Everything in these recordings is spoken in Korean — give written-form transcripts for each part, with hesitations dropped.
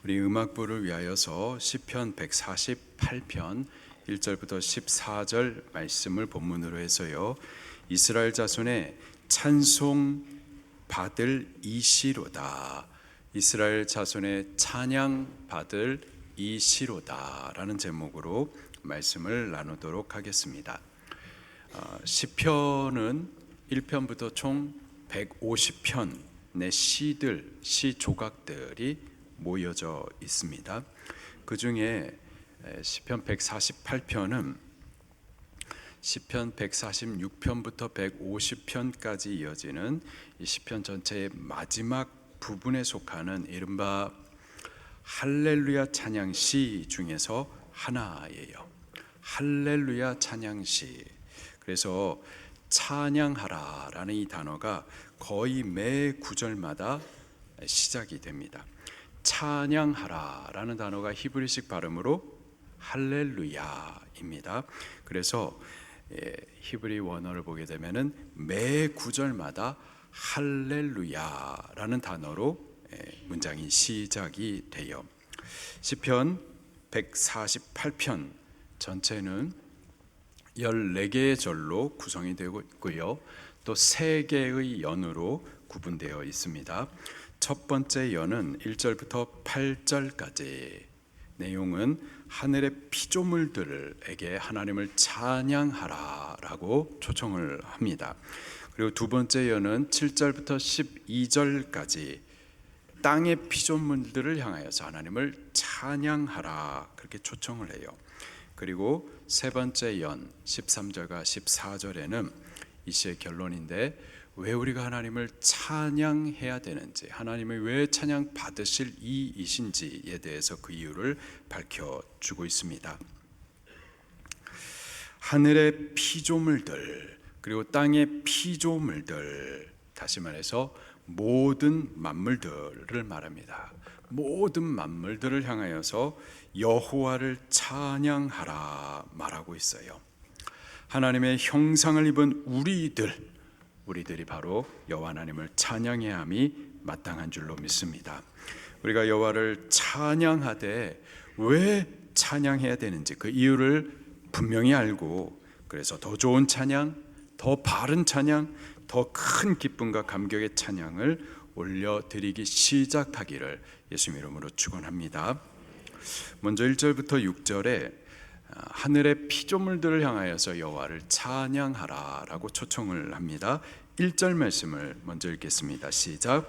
우리 음악부를 위하여서 시편 148편 1절부터 14절 말씀을 본문으로 해서요, 이스라엘 자손의 찬송 받을 이시로다, 이스라엘 자손의 찬양 받을 이시로다 라는 제목으로 말씀을 나누도록 하겠습니다. 시편은 1편부터 총 150편의 시 조각들이 모여져 있습니다. 그 중에 시편 148편은 시편 146편부터 150편까지 이어지는 이 시편 전체의 마지막 부분에 속하는 이른바 할렐루야 찬양시 중에서 하나예요. 할렐루야 찬양시. 그래서 찬양하라라는 이 단어가 거의 매 구절마다 시작이 됩니다. 찬양하라라는 단어가 히브리식 발음으로 할렐루야입니다. 그래서 히브리 원어를 보게 되면은 매 구절마다 할렐루야라는 단어로 문장이 시작이 돼요. 시편 148편 전체는 14개의 절로 구성이 되고 있고요, 또 3개의 연으로 구분되어 있습니다. 첫 번째 연은 1절부터 8절까지, 내용은 하늘의 피조물들에게 하나님을 찬양하라라고 초청을 합니다. 그리고 두 번째 연은 7절부터 12절까지 땅의 피조물들을 향하여서 하나님을 찬양하라 그렇게 초청을 해요. 그리고 세 번째 연 13절과 14절에는 이 시의 결론인데, 왜 우리가 하나님을 찬양해야 되는지, 하나님이 왜 찬양 받으실 이이신지에 대해서 그 이유를 밝혀주고 있습니다. 하늘의 피조물들, 그리고 땅의 피조물들, 다시 말해서 모든 만물들을 말합니다. 모든 만물들을 향하여서 여호와를 찬양하라 말하고 있어요. 하나님의 형상을 입은 우리들이 바로 여호와 하나님을 찬양해야 함이 마땅한 줄로 믿습니다. 우리가 여호와를 찬양하되 왜 찬양해야 되는지 그 이유를 분명히 알고, 그래서 더 좋은 찬양, 더 바른 찬양, 더 큰 기쁨과 감격의 찬양을 올려드리기 시작하기를 예수님 이름으로 축원합니다. 먼저 1절부터 6절에 하늘의 피조물들을 향하여서 여호와를 찬양하라라고 초청을 합니다. 1절 말씀을 먼저 읽겠습니다. 시작.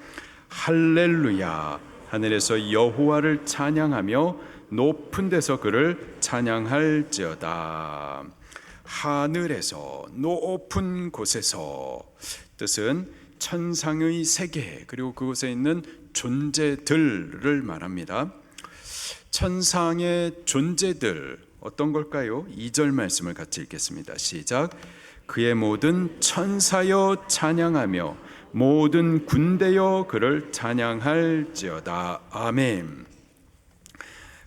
할렐루야, 하늘에서 여호와를 찬양하며 높은 데서 그를 찬양할지어다. 하늘에서, 높은 곳에서, 뜻은 천상의 세계, 그리고 그곳에 있는 존재들을 말합니다. 천상의 존재들 어떤 걸까요? 2절 말씀을 같이 읽겠습니다. 시작. 그의 모든 천사여 찬양하며 모든 군대여 그를 찬양할지어다. 아멘.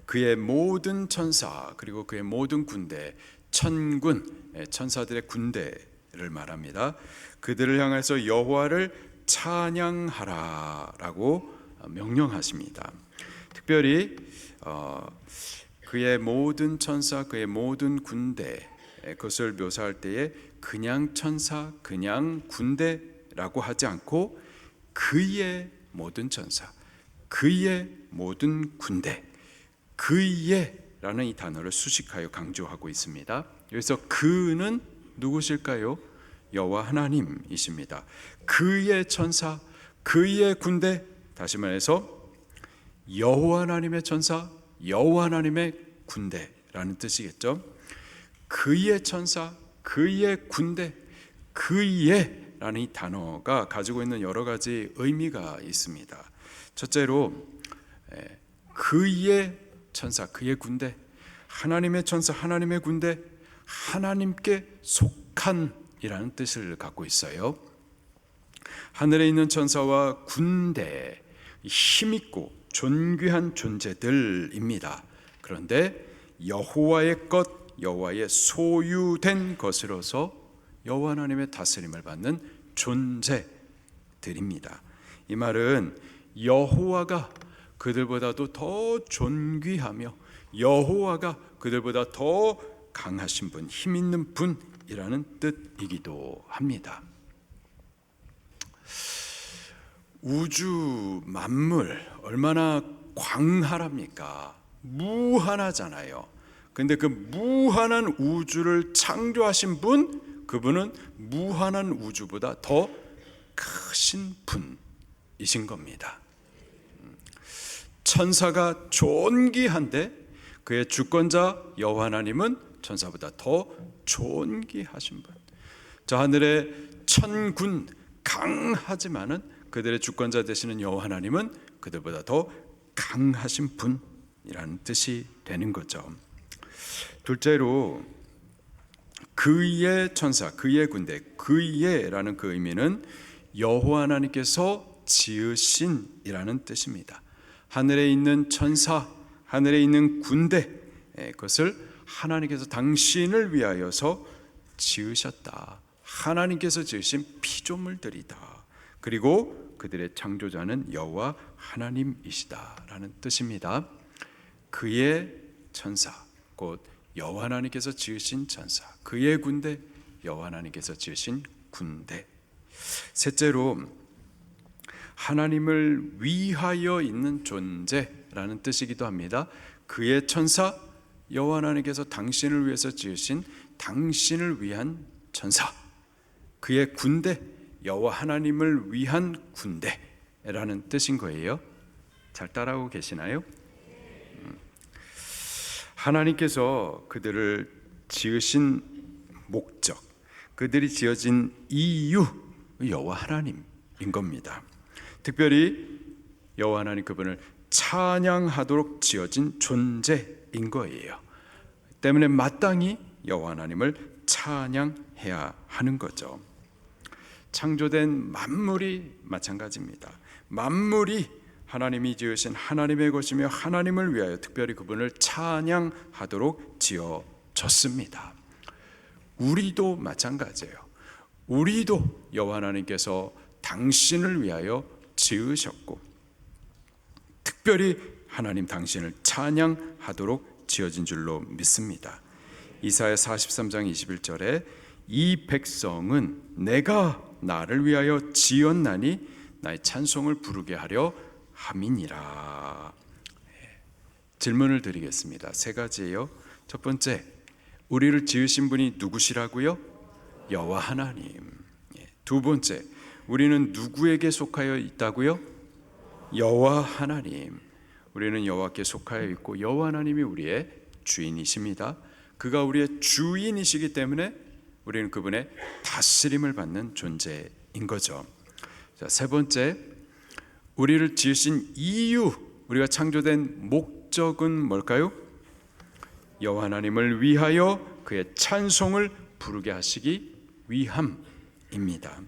그의 모든 천사, 그리고 그의 모든 군대, 천군, 천사들의 군대를 말합니다. 그들을 향해서 여호와를 찬양하라라고 명령하십니다. 특별히 그의 모든 천사, 그의 모든 군대, 그것을 묘사할 때에 그냥 천사, 그냥 군대라고 하지 않고 그의 모든 천사, 그의 모든 군대, 그의 라는 이 단어를 수식하여 강조하고 있습니다. 여기서 그는 누구실까요? 여호와 하나님이십니다. 그의 천사, 그의 군대, 다시 말해서 여호와 하나님의 천사, 여호와 하나님의 군대라는 뜻이겠죠. 그의 천사, 그의 군대, 그의 라는 이 단어가 가지고 있는 여러 가지 의미가 있습니다. 첫째로 그의 천사, 그의 군대, 하나님의 천사, 하나님의 군대, 하나님께 속한 이라는 뜻을 갖고 있어요. 하늘에 있는 천사와 군대, 힘있고 존귀한 존재들입니다. 그런데 여호와의 것, 여호와의 소유된 것으로서 여호와 하나님의 다스림을 받는 존재들입니다. 이 말은 여호와가 그들보다도 더 존귀하며 여호와가 그들보다 더 강하신 분, 힘 있는 분이라는 뜻이기도 합니다. 우주 만물 얼마나 광활합니까? 무한하잖아요. 근데 그 무한한 우주를 창조하신 분, 그분은 무한한 우주보다 더 크신 분이신 겁니다. 천사가 존귀한데 그의 주권자 여호와 하나님은 천사보다 더 존귀하신 분. 저 하늘의 천군 강하지만은 그들의 주권자 되시는 여호와 하나님은 그들보다 더 강하신 분이라는 뜻이 되는 거죠. 둘째로 그의 천사, 그의 군대, 그의라는 그 의미는 여호와 하나님께서 지으신이라는 뜻입니다. 하늘에 있는 천사, 하늘에 있는 군대, 그것을 하나님께서 당신을 위하여서 지으셨다. 하나님께서 지으신 피조물들이다. 그리고 그들의 창조자는 여호와 하나님이시다라는 뜻입니다. 그의 천사, 곧 여호와 하나님께서 지으신 천사, 그의 군대, 여호와 하나님께서 지으신 군대. 셋째로 하나님을 위하여 있는 존재라는 뜻이기도 합니다. 그의 천사, 여호와 하나님께서 당신을 위해서 지으신 당신을 위한 천사, 그의 군대, 여호와 하나님을 위한 군대라는 뜻인 거예요. 잘 따라오고 계시나요? 하나님께서 그들을 지으신 목적, 그들이 지어진 이유, 여호와 하나님인 겁니다. 특별히 여호와 하나님 그분을 찬양하도록 지어진 존재인 거예요. 때문에 마땅히 여호와 하나님을 찬양해야 하는 거죠. 창조된 만물이 마찬가지입니다. 만물이 하나님이 지으신 하나님의 것이며 하나님을 위하여 특별히 그분을 찬양하도록 지어졌습니다. 우리도 마찬가지예요. 우리도 여호와 하나님께서 당신을 위하여 지으셨고 특별히 하나님 당신을 찬양하도록 지어진 줄로 믿습니다. 이사야 43장 21절에 이 백성은 내가 나를 위하여 지었나니 나의 찬송을 부르게 하려 함이니라. 질문을 드리겠습니다. 세 가지예요. 첫 번째, 우리를 지으신 분이 누구시라고요? 여호와 하나님. 두 번째, 우리는 누구에게 속하여 있다고요? 여호와 하나님. 우리는 여호와께 속하여 있고 여호와 하나님이 우리의 주인이십니다. 그가 우리의 주인이시기 때문에 우리는 그분의 다스림을 받는 존재인 거죠. 자, 세 번째, 우리를 지으신 이유, 우리가 창조된 목적은 뭘까요? 여호와 하나님을 위하여 그의 찬송을 부르게 하시기 위함입니다.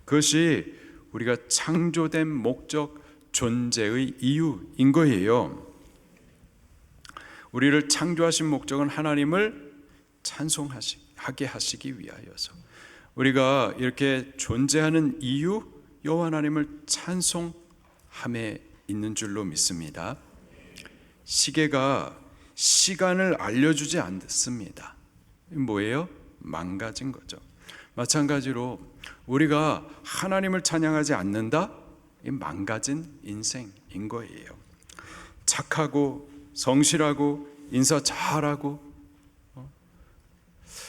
그것이 우리가 창조된 목적, 존재의 이유인 거예요. 우리를 창조하신 목적은 하나님을 찬송하게 하시기 위하여서 우리가 이렇게 존재하는 이유, 여호와 하나님을 찬송함에 있는 줄로 믿습니다. 시계가 시간을 알려주지 않습니다. 뭐예요? 망가진 거죠. 마찬가지로 우리가 하나님을 찬양하지 않는다? 이 망가진 인생인 거예요. 착하고 성실하고 인사 잘하고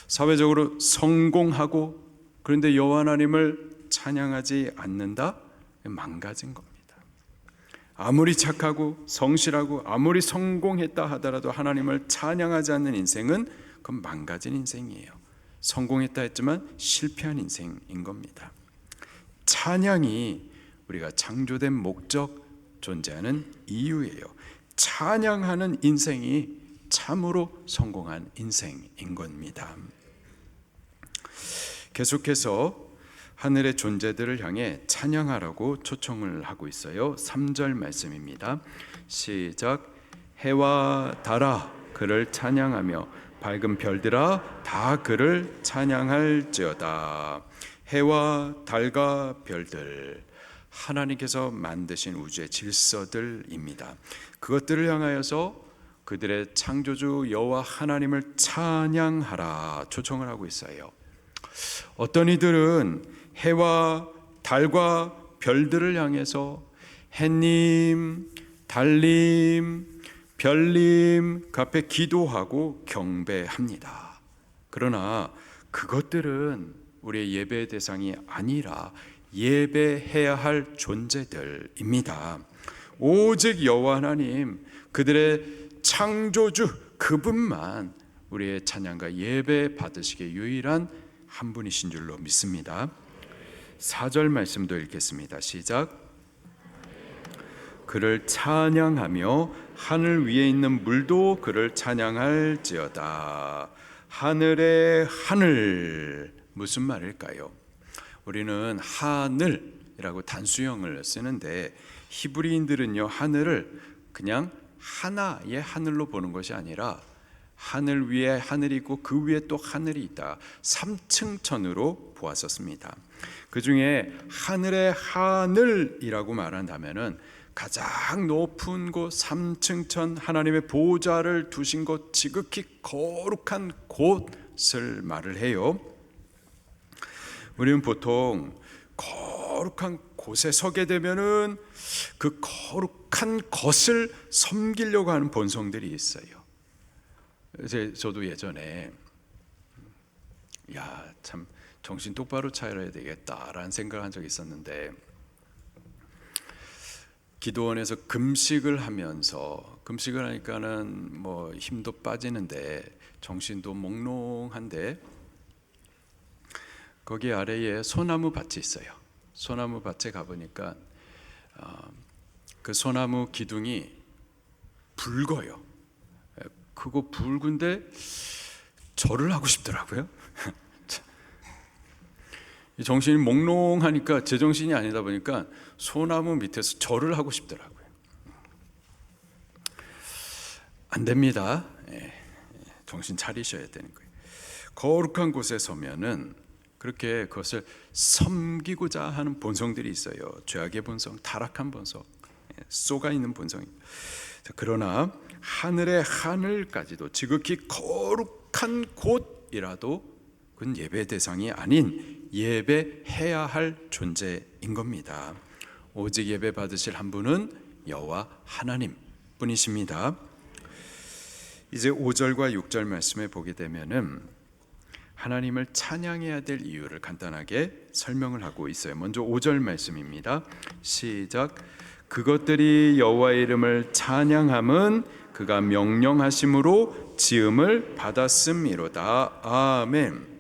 사회적으로 성공하고 그런데 여호와 하나님을 찬양하지 않는다? 망가진 겁니다. 아무리 착하고 성실하고 아무리 성공했다 하더라도 하나님을 찬양하지 않는 인생은 그건 망가진 인생이에요. 성공했다 했지만 실패한 인생인 겁니다. 찬양이 우리가 창조된 목적, 존재하는 이유예요. 찬양하는 인생이 참으로 성공한 인생인 겁니다. 계속해서 하늘의 존재들을 향해 찬양하라고 초청을 하고 있어요. 3절 말씀입니다. 시작. 해와 달아 그를 찬양하며 밝은 별들아 다 그를 찬양할지어다. 해와 달과 별들, 하나님께서 만드신 우주의 질서들입니다. 그것들을 향하여서 그들의 창조주 여호와 하나님을 찬양하라 초청을 하고 있어요. 어떤 이들은 해와 달과 별들을 향해서 해님, 달님, 별님 그 앞에 기도하고 경배합니다. 그러나 그것들은 우리의 예배의 대상이 아니라 예배해야 할 존재들입니다. 오직 여호와 하나님, 그들의 창조주 그분만 우리의 찬양과 예배 받으시기에 유일한 한 분이신 줄로 믿습니다. 4절 말씀도 읽겠습니다. 시작. 그를 찬양하며 하늘 위에 있는 물도 그를 찬양할지어다. 하늘의 하늘, 무슨 말일까요? 우리는 하늘이라고 단수형을 쓰는데 히브리인들은요, 하늘을 그냥 하나의 하늘로 보는 것이 아니라 하늘 위에 하늘이 있고 그 위에 또 하늘이 있다, 3층천으로 보았었습니다. 그 중에 하늘의 하늘이라고 말한다면은 가장 높은 곳 3층천, 하나님의 보좌를 두신 곳, 지극히 거룩한 곳을 말을 해요. 우리는 보통 거룩한 곳에 서게 되면은 그 거룩한 것을 섬기려고 하는 본성들이 있어요. 저도 예전에 참 정신 똑바로 차려야 되겠다라는 생각을 한 적이 있었는데, 기도원에서 금식을 하면서, 금식을 하니까는 뭐 힘도 빠지는데 정신도 몽롱한데, 거기 아래에 소나무 밭이 있어요. 소나무 밭에 가보니까 그 소나무 기둥이 붉어요. 그거 붉은데 절을 하고 싶더라고요. 정신이 몽롱하니까, 제정신이 아니다 보니까 소나무 밑에서 절을 하고 싶더라고요. 안 됩니다. 정신 차리셔야 되는 거예요. 거룩한 곳에 서면은 그렇게 그것을 섬기고자 하는 본성들이 있어요. 죄악의 본성, 타락한 본성, 쏘가 있는 본성이. 그러나 하늘의 하늘까지도 지극히 거룩한 곳이라도 그건 예배 대상이 아닌 예배해야 할 존재인 겁니다. 오직 예배 받으실 한 분은 여호와 하나님 뿐이십니다. 이제 5절과 6절 말씀에 보게 되면은 하나님을 찬양해야 될 이유를 간단하게 설명을 하고 있어요. 먼저 5절 말씀입니다. 시작. 그것들이 여호와의 이름을 찬양함은 그가 명령하심으로 지음을 받았음이로다. 아멘.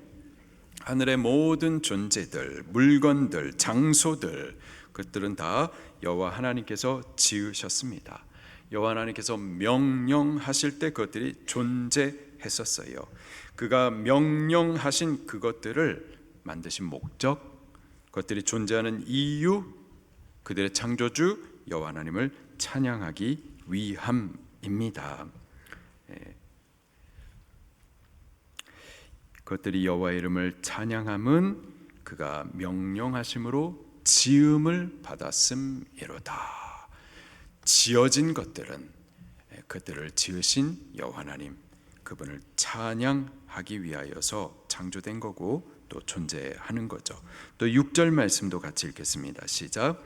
하늘의 모든 존재들, 물건들, 장소들, 그것들은 다 여호와 하나님께서 지으셨습니다. 여호와 하나님께서 명령하실 때 그것들이 존재했었어요. 그가 명령하신 그것들을 만드신 목적, 그것들이 존재하는 이유, 그들의 창조주 여호와 하나님을 찬양하기 위함입니다. 그것들이 여호와의 이름을 찬양함은 그가 명령하심으로 지음을 받았음이로다. 지어진 것들은 그들을 지으신 여호와 하나님, 그분을 찬양하기 위하여서 창조된 거고 또 존재하는 거죠. 또 6절 말씀도 같이 읽겠습니다. 시작.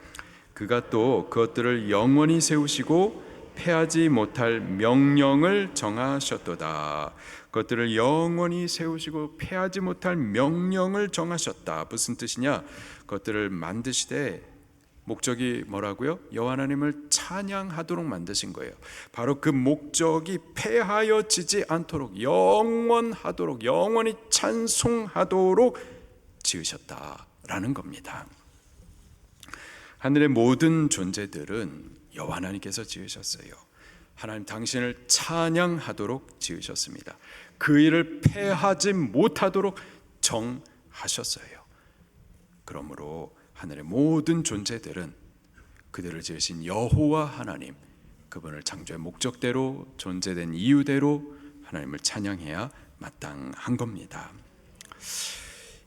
그가 또 그것들을 영원히 세우시고 패하지 못할 명령을 정하셨도다. 그것들을 영원히 세우시고 패하지 못할 명령을 정하셨다. 무슨 뜻이냐? 그것들을 만드시되 목적이 뭐라고요? 여호와 하나님을 찬양하도록 만드신 거예요. 바로 그 목적이 패하여지지 않도록, 영원하도록, 영원히 찬송하도록 지으셨다라는 겁니다. 하늘의 모든 존재들은 여호와 하나님께서 지으셨어요. 하나님 당신을 찬양하도록 지으셨습니다. 그 일을 패하지 못하도록 정하셨어요. 그러므로 하늘의 모든 존재들은 그들을 지으신 여호와 하나님, 그분을 창조의 목적대로, 존재된 이유대로 하나님을 찬양해야 마땅한 겁니다.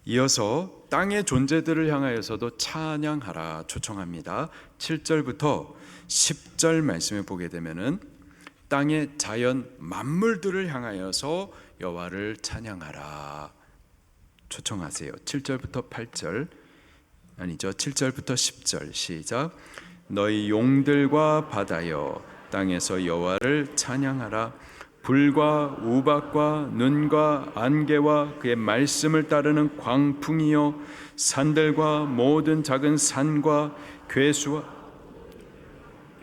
이어서 땅의 존재들을 향하여서도 찬양하라 초청합니다. 7절부터 10절 말씀을 보게 되면은 땅의 자연 만물들을 향하여서 여호와를 찬양하라 초청하세요. 7절부터 8절 아니죠. 7절부터 10절 시작. 너희 용들과 바다여 땅에서 여호와를 찬양하라. 불과 우박과 눈과 안개와 그의 말씀을 따르는 광풍이여 산들과 모든 작은 산과 괴수와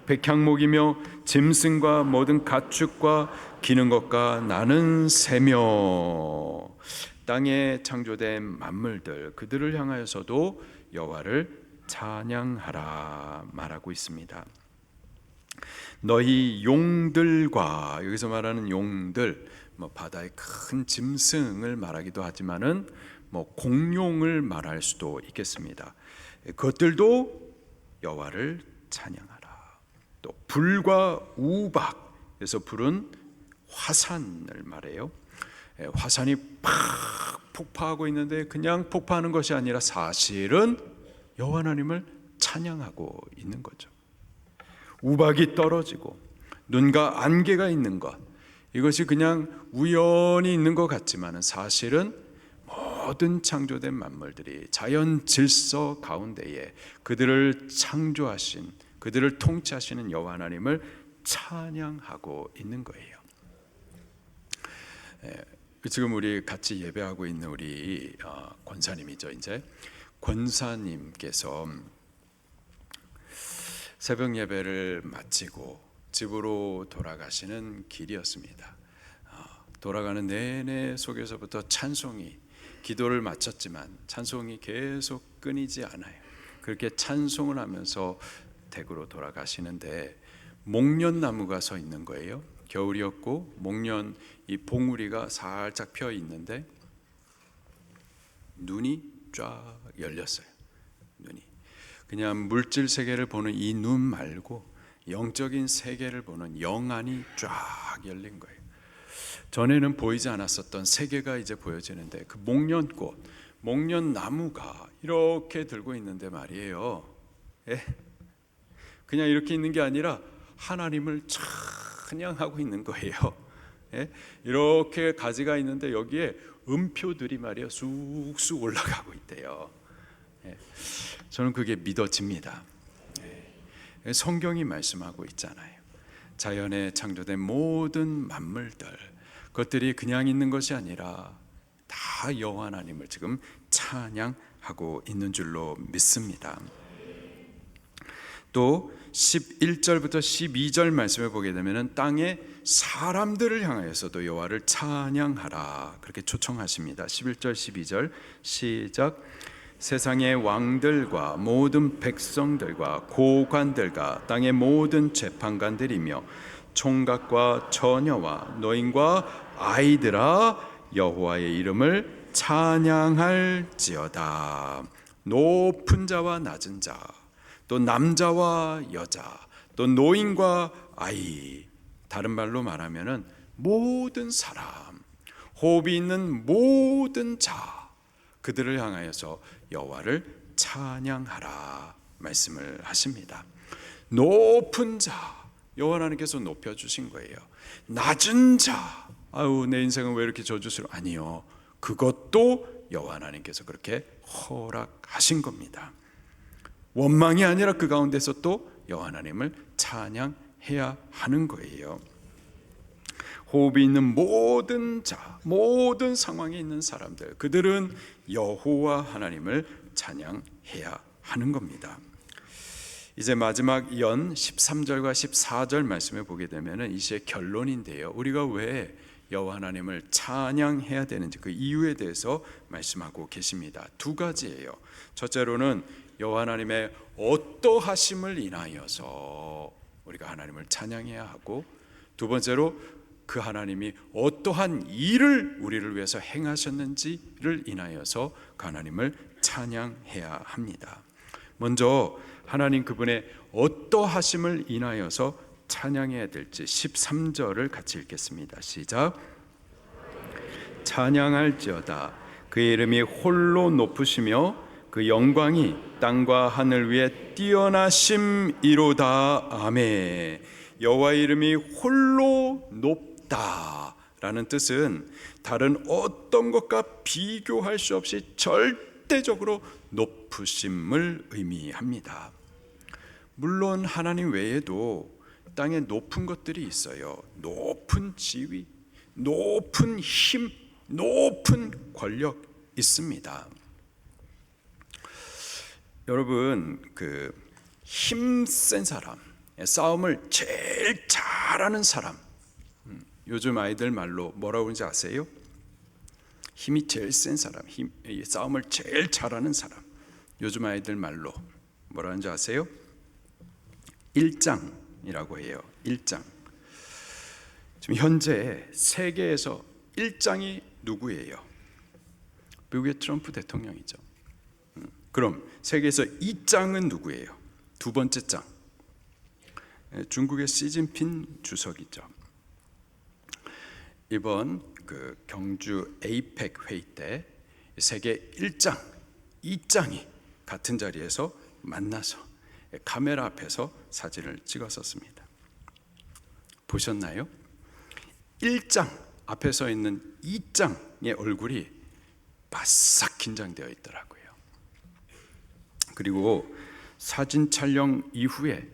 백향목이며 짐승과 모든 가축과 기는 것과 나는 새며 땅에 창조된 만물들 그들을 향하여서도 여호와를 찬양하라 말하고 있습니다. 너희 용들과 여기서 말하는 용들 바다의 큰 짐승을 말하기도 하지만은 공룡을 말할 수도 있겠습니다. 그것들도 여호와를 찬양하라. 또 불과 우박 그래서 불은 화산을 말해요. 화산이 팍 폭파하고 있는데 그냥 폭파하는 것이 아니라 사실은 여호와 하나님을 찬양하고 있는 거죠. 우박이 떨어지고 눈과 안개가 있는 것 이것이 그냥 우연히 있는 것 같지만 사실은 모든 창조된 만물들이 자연 질서 가운데에 그들을 창조하신 그들을 통치하시는 여호와 하나님을 찬양하고 있는 거예요. 지금 우리 같이 예배하고 있는 우리 권사님이죠. 이제 권사님께서 새벽 예배를 마치고 집으로 돌아가시는 길이었습니다. 돌아가는 내내 속에서부터 찬송이 기도를 마쳤지만 찬송이 계속 끊이지 않아요. 그렇게 찬송을 하면서 댁으로 돌아가시는데 목련나무가 서 있는 거예요. 겨울이었고 목련 이 봉우리가 살짝 펴 있는데 눈이 쫙 열렸어요. 눈이 그냥 물질 세계를 보는 이 눈 말고 영적인 세계를 보는 영안이 쫙 열린 거예요. 전에는 보이지 않았었던 세계가 이제 보여지는데 그 목련꽃, 목련나무가 이렇게 들고 있는데 말이에요. 그냥 이렇게 있는 게 아니라 하나님을 찬양하고 있는 거예요. 이렇게 가지가 있는데 여기에 음표들이 말이에요 쑥쑥 올라가고 있대요. 저는 그게 믿어집니다. 성경이 말씀하고 있잖아요. 자연에 창조된 모든 만물들 그것들이 그냥 있는 것이 아니라 다 여호와 하나님을 지금 찬양하고 있는 줄로 믿습니다. 또 11절부터 12절 말씀을 보게 되면 땅의 사람들을 향하여서도 여호와를 찬양하라 그렇게 초청하십니다. 11절 12절 시작. 세상의 왕들과 모든 백성들과 고관들과 땅의 모든 재판관들이며 총각과 처녀와 노인과 아이들아 여호와의 이름을 찬양할지어다. 높은 자와 낮은 자 또 남자와 여자 또 노인과 아이 다른 말로 말하면은 모든 사람 호흡이 있는 모든 자 그들을 향하여서 여호와를 찬양하라 말씀을 하십니다. 높은 자 여호와 하나님께서 높여주신 거예요. 낮은 자 아유 내 인생은 왜 이렇게 저주스러워 아니요 그것도 여호와 하나님께서 그렇게 허락하신 겁니다. 원망이 아니라 그 가운데서 또 여호와 하나님을 찬양해야 하는 거예요. 호흡이 있는 모든 자, 모든 상황에 있는 사람들, 그들은 여호와 하나님을 찬양해야 하는 겁니다. 이제 마지막 연 13절과 14절 말씀을 보게 되면 이 시의 결론인데요. 우리가 왜 여호와 하나님을 찬양해야 되는지 그 이유에 대해서 말씀하고 계십니다. 두 가지예요. 첫째로는 여호와 하나님의 어떠하심을 인하여서 우리가 하나님을 찬양해야 하고 두 번째로 그 하나님이 어떠한 일을 우리를 위해서 행하셨는지를 인하여서 그 하나님을 찬양해야 합니다. 먼저 하나님 그분의 어떠하심을 인하여서 찬양해야 될지 13절을 같이 읽겠습니다. 시작. 찬양할지어다 그의 이름이 홀로 높으시며 그 영광이 땅과 하늘 위에 뛰어나심이로다. 아멘. 여호와의 이름이 홀로 높다라는 뜻은 다른 어떤 것과 비교할 수 없이 절대적으로 높으심을 의미합니다. 물론 하나님 외에도 땅에 높은 것들이 있어요. 높은 지위, 높은 힘, 높은 권력 있습니다. 여러분, 그 힘센 사람, 싸움을 제일 잘하는 사람, 요즘 아이들 말로 뭐라고 하는지 아세요? 힘이 제일 센 사람, 싸움을 제일 잘하는 사람, 요즘 아이들 말로 뭐라고 하는지 아세요? 일장이라고 해요. 일장. 지금 현재 세계에서 일장이 누구예요? 미국의 트럼프 대통령이죠. 그럼 세계에서 2장은 누구예요? 두 번째 장, 중국의 시진핑 주석이죠. 이번 그 경주 에이펙 회의 때 세계 1장, 2장이 같은 자리에서 만나서 카메라 앞에서 사진을 찍었었습니다. 보셨나요? 1장 앞에 서 있는 2장의 얼굴이 바싹 긴장되어 있더라고요. 그리고 사진 촬영 이후에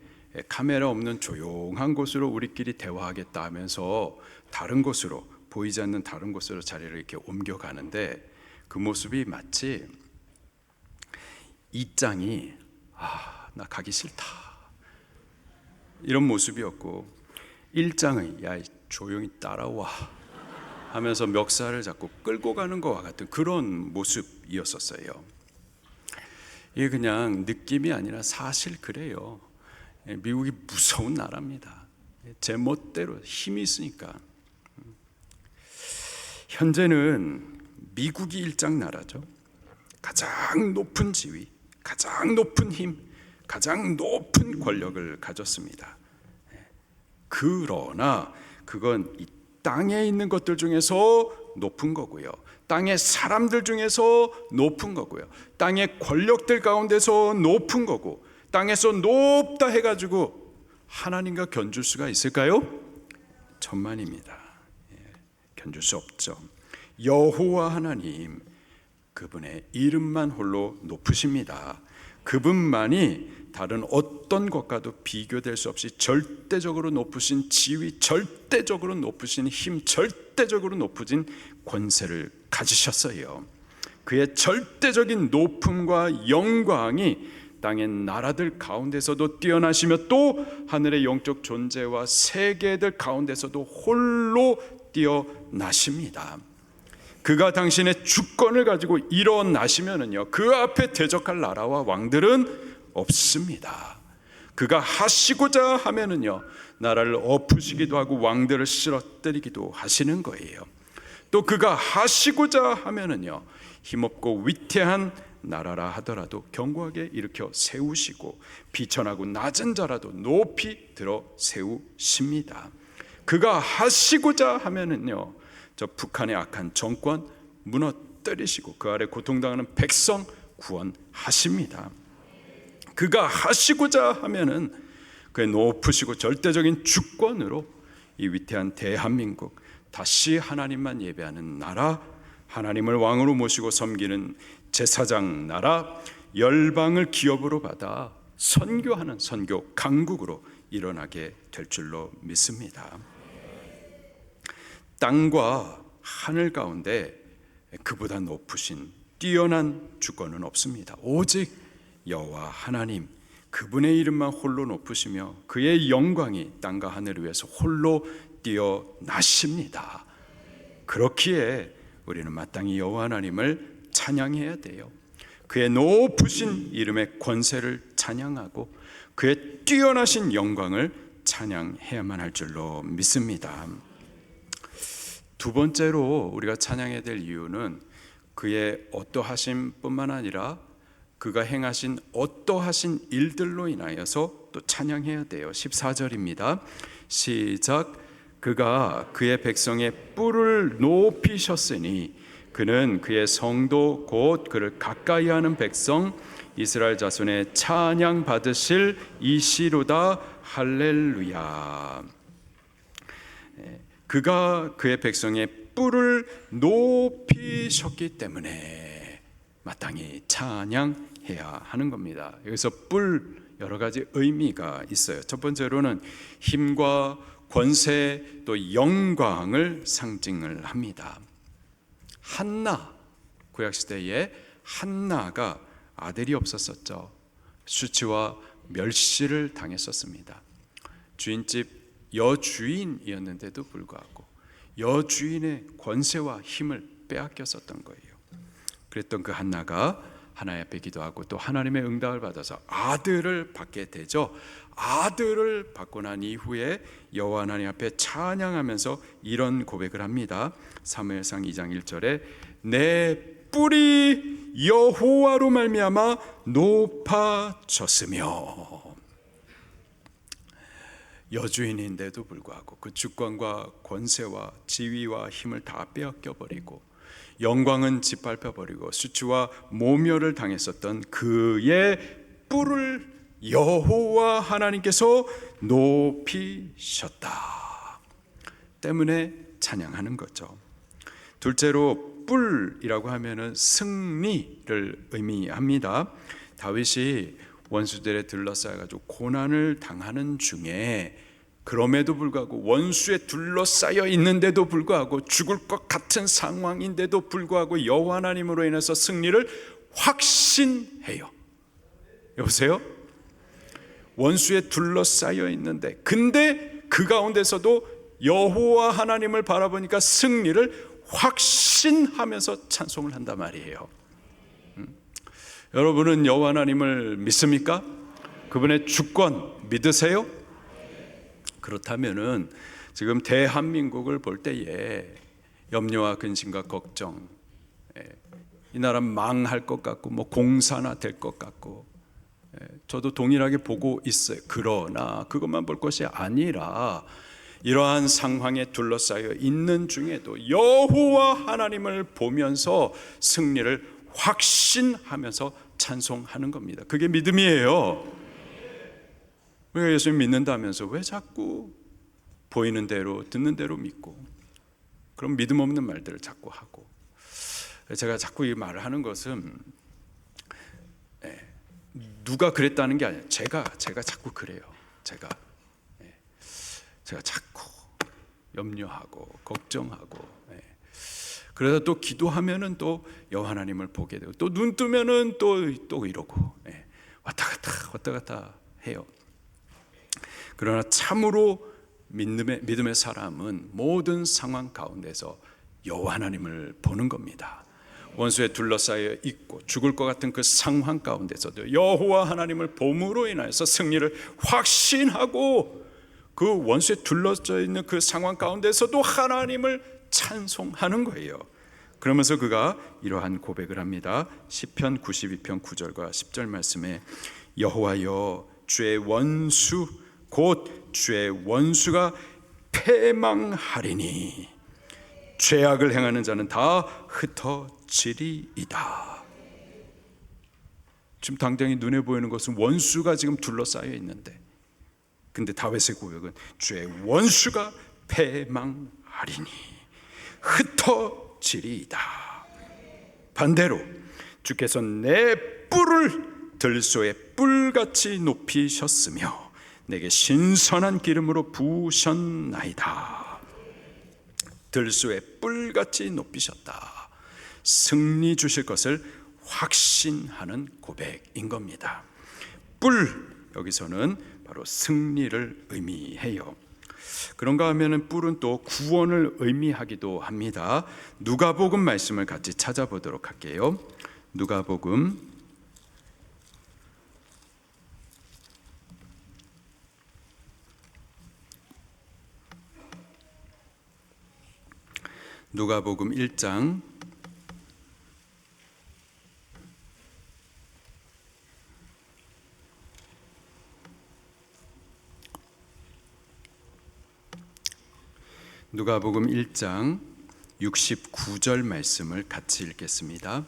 카메라 없는 조용한 곳으로 우리끼리 대화하겠다 하면서 다른 곳으로, 보이지 않는 다른 곳으로 자리를 이렇게 옮겨가는데 그 모습이 마치 2장이 나 가기 싫다 이런 모습이었고, 1장의 야 조용히 따라와 하면서 멱살을 잡고 끌고 가는 것과 같은 그런 모습이었었어요. 이게 그냥 느낌이 아니라 사실 그래요. 미국이 무서운 나라입니다. 제 멋대로 힘이 있으니까. 현재는 미국이 일장 나라죠. 가장 높은 지위, 가장 높은 힘, 가장 높은 권력을 가졌습니다. 그러나 그건 이 땅에 있는 것들 중에서 높은 거고요. 땅의 사람들 중에서 높은 거고요. 땅의 권력들 가운데서 높은 거고, 땅에서 높다 해가지고 하나님과 견줄 수가 있을까요? 천만입니다. 견줄 수 없죠. 여호와 하나님, 그분의 이름만 홀로 높으십니다. 그분만이 다른 어떤 것과도 비교될 수 없이 절대적으로 높으신 지위, 절대적으로 높으신 힘, 절대적으로 높으신 권세를 가지셨어요. 그의 절대적인 높음과 영광이 땅의 나라들 가운데서도 뛰어나시며 또 하늘의 영적 존재와 세계들 가운데서도 홀로 뛰어나십니다. 그가 당신의 주권을 가지고 일어나시면은요, 그 앞에 대적할 나라와 왕들은 없습니다. 그가 하시고자 하면은요, 나라를 엎으시기도 하고 왕들을 쓰러뜨리기도 하시는 거예요. 또 그가 하시고자 하면은요, 힘없고 위태한 나라라 하더라도 견고하게 일으켜 세우시고 비천하고 낮은 자라도 높이 들어 세우십니다. 그가 하시고자 하면은요, 저 북한의 악한 정권 무너뜨리시고 그 아래 고통당하는 백성 구원하십니다. 그가 하시고자 하면은 그의 높으시고 절대적인 주권으로 이 위태한 대한민국 다시 하나님만 예배하는 나라, 하나님을 왕으로 모시고 섬기는 제사장 나라, 열방을 기업으로 받아 선교하는 선교 강국으로 일어나게 될 줄로 믿습니다. 땅과 하늘 가운데 그보다 높으신 뛰어난 주권은 없습니다. 오직 여호와 하나님, 그분의 이름만 홀로 높으시며 그의 영광이 땅과 하늘 위에서 홀로 뛰어나십니다. 그렇기에 우리는 마땅히 여호와 하나님을 찬양해야 돼요. 그의 높으신 이름의 권세를 찬양하고 그의 뛰어나신 영광을 찬양해야만 할 줄로 믿습니다. 두 번째로 우리가 찬양해야 될 이유는 그의 어떠하심 뿐만 아니라 그가 행하신 어떠하신 일들로 인하여서 또 찬양해야 돼요. 14절입니다. 시작. 그가 그의 백성의 뿔을 높이셨으니 그는 그의 성도 곧 그를 가까이하는 백성 이스라엘 자손의 찬양 받으실 이시로다. 할렐루야. 그가 그의 백성의 뿔을 높이셨기 때문에 마땅히 찬양해야 하는 겁니다. 여기서 뿔 여러 가지 의미가 있어요. 첫 번째로는 힘과 권세 또 영광을 상징을 합니다. 한나, 구약시대에 한나가 아들이 없었었죠. 수치와 멸시를 당했었습니다. 주인집 여주인이었는데도 불구하고 여주인의 권세와 힘을 빼앗겼었던 거예요. 그랬던 그 한나가 하나님 앞에 기도하고 또 하나님의 응답을 받아서 아들을 받게 되죠. 아들을 받고 난 이후에 여호와 하나님 앞에 찬양하면서 이런 고백을 합니다. 사무엘상 2장 1절에 내 뿔이 여호와로 말미암아 높아졌으며, 여주인인데도 불구하고 그 주권과 권세와 지위와 힘을 다 빼앗겨버리고 영광은 짓밟혀버리고 수치와 모멸을 당했었던 그의 뿔을 여호와 하나님께서 높이셨다 때문에 찬양하는 거죠. 둘째로 뿔이라고 하면은 승리를 의미합니다. 다윗이 원수들에 둘러싸여가지고 고난을 당하는 중에 그럼에도 불구하고 원수에 둘러싸여 있는데도 불구하고 죽을 것 같은 상황인데도 불구하고 여호와 하나님으로 인해서 승리를 확신해요. 여보세요? 원수에 둘러싸여 있는데 근데 그 가운데서도 여호와 하나님을 바라보니까 승리를 확신하면서 찬송을 한단 말이에요. 여러분은 여호와 하나님을 믿습니까? 그분의 주권 믿으세요? 그렇다면은 지금 대한민국을 볼 때에 염려와 근심과 걱정, 이 나라 망할 것 같고 뭐 공산화 될 것 같고, 저도 동일하게 보고 있어요. 그러나 그것만 볼 것이 아니라 이러한 상황에 둘러싸여 있는 중에도 여호와 하나님을 보면서 승리를 확신하면서 찬송하는 겁니다. 그게 믿음이에요. 우리가 예수님 믿는다면서 왜 자꾸 보이는 대로 듣는 대로 믿고 그럼 믿음 없는 말들을 자꾸 하고. 제가 자꾸 이 말을 하는 것은 누가 그랬다는 게 아니에요. 제가 자꾸 그래요. 제가 자꾸 염려하고 걱정하고, 그래서 또 기도하면은 또 여호와 하나님을 보게 되고 또 눈 뜨면은 또 이러고, 왔다 갔다 해요. 그러나 참으로 믿음의 사람은 모든 상황 가운데서 여호와 하나님을 보는 겁니다. 원수에 둘러싸여 있고 죽을 것 같은 그 상황 가운데서도 여호와 하나님을 봄으로 인하여서 승리를 확신하고 그 원수에 둘러져 있는 그 상황 가운데서도 하나님을 찬송하는 거예요. 그러면서 그가 이러한 고백을 합니다. 시편 92편 9절과 10절 말씀에 여호와여 주의 원수 곧 주의 원수가 패망하리니 죄악을 행하는 자는 다 흩어지리이다. 지금 당장이 눈에 보이는 것은 원수가 지금 둘러싸여 있는데, 근데 다윗의 고백은 주의 원수가 패망하리니 흩어지리이다. 반대로 주께서 내 뿔을 들소의 뿔같이 높이셨으며 내게 신선한 기름으로 부으셨나이다. 들소의 뿔같이 높이셨다. 승리 주실 것을 확신하는 고백인 겁니다. 뿔, 여기서는 바로 승리를 의미해요. 그런가 하면은 뿔은 또 구원을 의미하기도 합니다. 누가복음 말씀을 같이 찾아보도록 할게요. 누가복음 1장 1장 69절 말씀을 같이 읽겠습니다.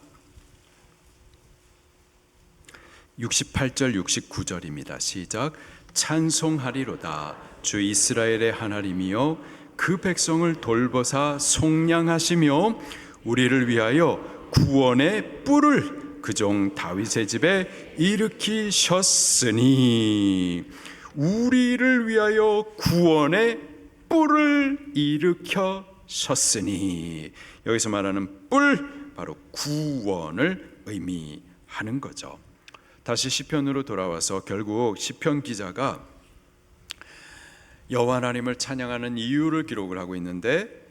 68절 69절입니다. 시작. 찬송하리로다 주 이스라엘의 하나님이여 그 백성을 돌보사 속량하시며 우리를 위하여 구원의 뿔을 그 종 다윗의 집에 일으키셨으니, 우리를 위하여 구원의 뿔을 일으켜셨으니, 여기서 말하는 뿔, 바로 구원을 의미하는 거죠. 다시 시편으로 돌아와서 결국 시편 기자가 여호와 하나님을 찬양하는 이유를 기록을 하고 있는데,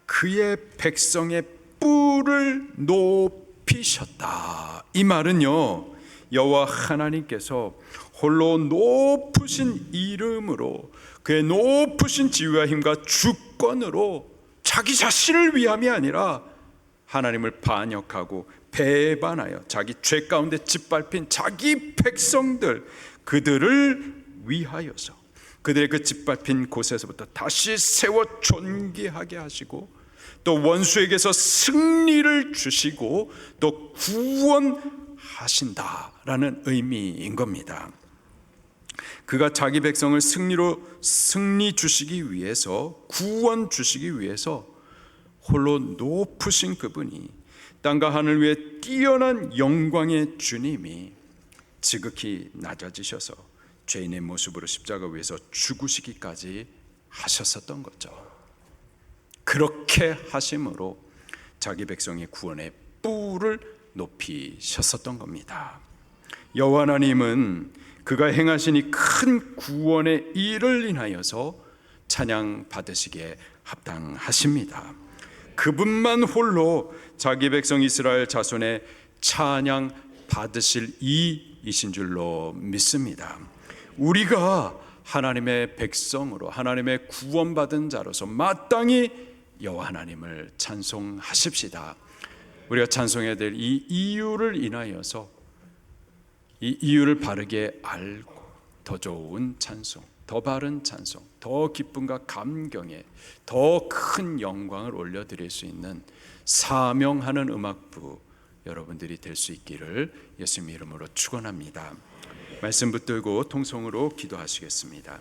그의 백성의 뿔을 높이셨다. 이 말은요, 여호와 하나님께서 홀로 높으신 이름으로, 그의 높으신 지위와 힘과 주권으로 자기 자신을 위함이 아니라 하나님을 반역하고 배반하여 자기 죄 가운데 짓밟힌 자기 백성들, 그들을 위하여서 그들의 그 짓밟힌 곳에서부터 다시 세워 존귀하게 하시고, 또 원수에게서 승리를 주시고 또 구원하신다라는 의미인 겁니다. 그가 자기 백성을 승리 주시기 위해서, 구원 주시기 위해서 홀로 높으신 그분이, 땅과 하늘 위에 뛰어난 영광의 주님이 지극히 낮아지셔서 죄인의 모습으로 십자가 위에서 죽으시기까지 하셨었던 거죠. 그렇게 하심으로 자기 백성의 구원의 뿔을 높이셨었던 겁니다. 여호와 하나님은 그가 행하신 이 큰 구원의 일을 인하여서 찬양 받으시기에 합당하십니다. 그분만 홀로 자기 백성 이스라엘 자손의 찬양 받으실 이이신 줄로 믿습니다. 우리가 하나님의 백성으로, 하나님의 구원받은 자로서 마땅히 여호와 하나님을 찬송하십시다. 우리가 찬송해야 될 이 이유를 인하여서, 이 이유를 바르게 알고 더 좋은 찬송, 더 바른 찬송, 더 기쁨과 감경에 더 큰 영광을 올려드릴 수 있는 사명하는 음악부 여러분들이 될 수 있기를 예수님 이름으로 축원합니다. 말씀 붙들고 통성으로 기도하시겠습니다.